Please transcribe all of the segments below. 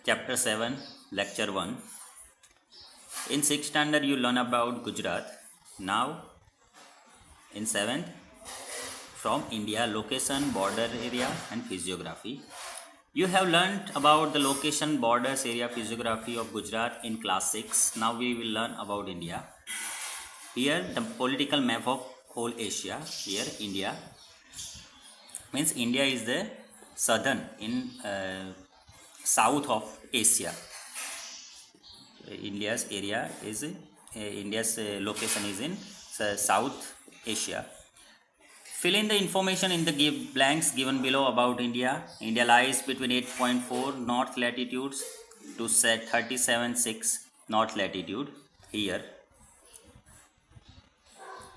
Chapter 7, Lecture 1. In 6th standard, you learn about Gujarat. Now, in 7th, from India, location, border area, and physiography. You have learned about the location, borders, area, physiography of Gujarat in class 6. Now, we will learn about India. Here, the political map of whole Asia. Here, India means India is the southern in south of Asia. India's area is India's location is in South Asia. Fill in the information in the blanks given below about India. India lies between 8.4 north latitudes to 37.6 north latitude. Here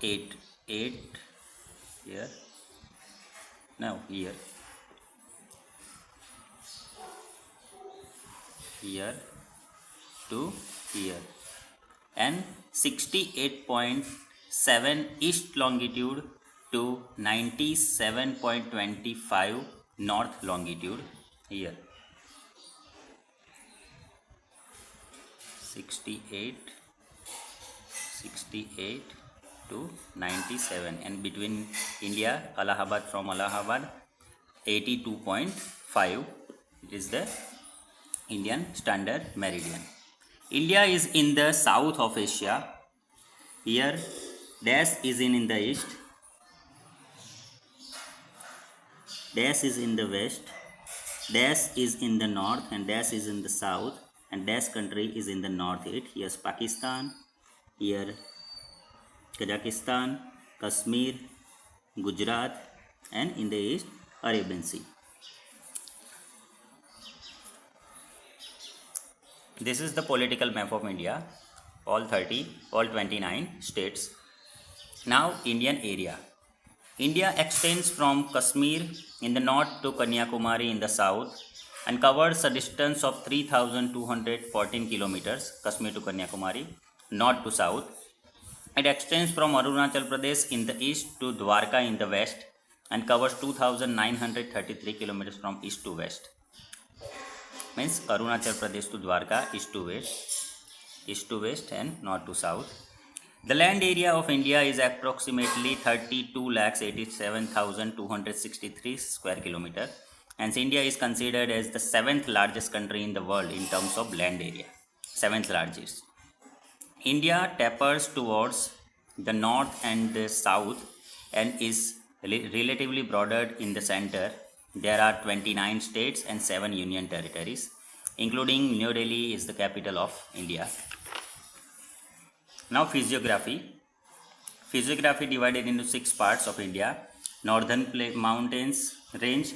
8 here. Now here to here, and 68.7 east longitude to 97.25 north longitude. Here 68 to 97, and between India, Allahabad, from Allahabad 82.5 is the Indian standard meridian. India is in the south of Asia. Here dash is in the east, dash is in the west, dash is in the north, and dash is in the south, and dash country is in the north. Here's Pakistan, here Kazakhstan, Kashmir, Gujarat, and in the east Arabian Sea. This is the political map of India, all 29 states. Now Indian area. India extends from Kashmir in the north to Kanyakumari in the south and covers a distance of 3,214 kilometers, Kashmir to Kanyakumari, north to south. It extends from Arunachal Pradesh in the east to Dwarka in the west and covers 2,933 kilometers from east to west. Means Arunachal Pradesh to Dwarka, east to west and north to south. The land area of India is approximately 32,87,263 square kilometer, and India is considered as the 7th largest country in the world in terms of land area, 7th largest. India tapers towards the north and the south and is relatively broader in the center. There are 29 states and 7 union territories, including New Delhi is the capital of India. Now physiography. Physiography divided into 6 parts of India: northern mountains range,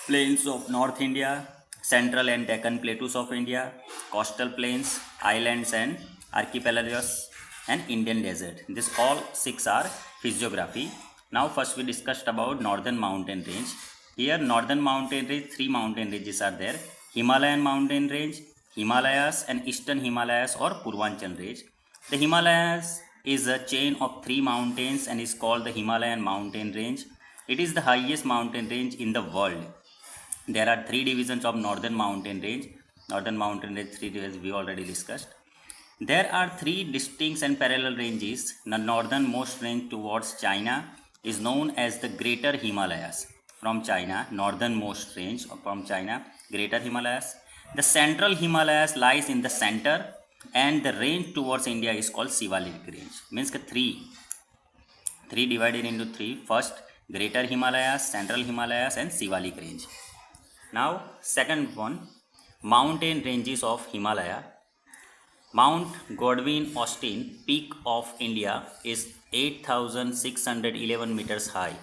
plains of North India, central and Deccan plateaus of India, coastal plains, islands and archipelagos, and Indian desert. This all 6 are physiography. Now first we discussed about northern mountain range. Here northern mountain range, 3 mountain ranges are there: Himalayan mountain range, Himalayas, and eastern Himalayas or Purvanchal range. The Himalayas is a chain of 3 mountains and is called the Himalayan mountain range. It is the highest mountain range in the world. There are 3 divisions of northern mountain range. Northern mountain range, 3 divisions we already discussed. There are 3 distinct and parallel ranges. The northernmost range towards China is known as the Greater Himalayas. From China, northernmost range from China, Greater Himalayas. The central Himalayas lies in the center, and the range towards India is called Shivalik range. Means 3 divided into 3. First, Greater Himalayas, Central Himalayas, and Shivalik range. Now, second one, mountain ranges of Himalaya. Mount Godwin Austen, peak of India, is 8,611 meters high.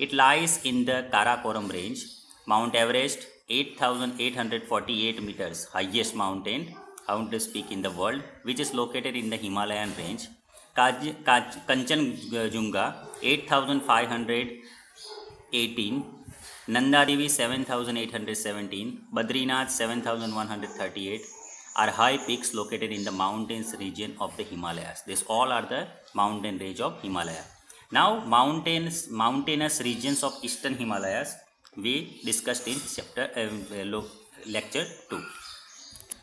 It lies in the Karakoram range. Mount Everest, 8,848 meters, highest mountain peak in the world, which is located in the Himalayan range. Kanchenjunga, 8,518, Nanda Devi 7,817, Badrinath 7,138 are high peaks located in the mountains region of the Himalayas. These all are the mountain range of Himalaya. Now mountainous regions of eastern Himalayas we discussed in lecture 2.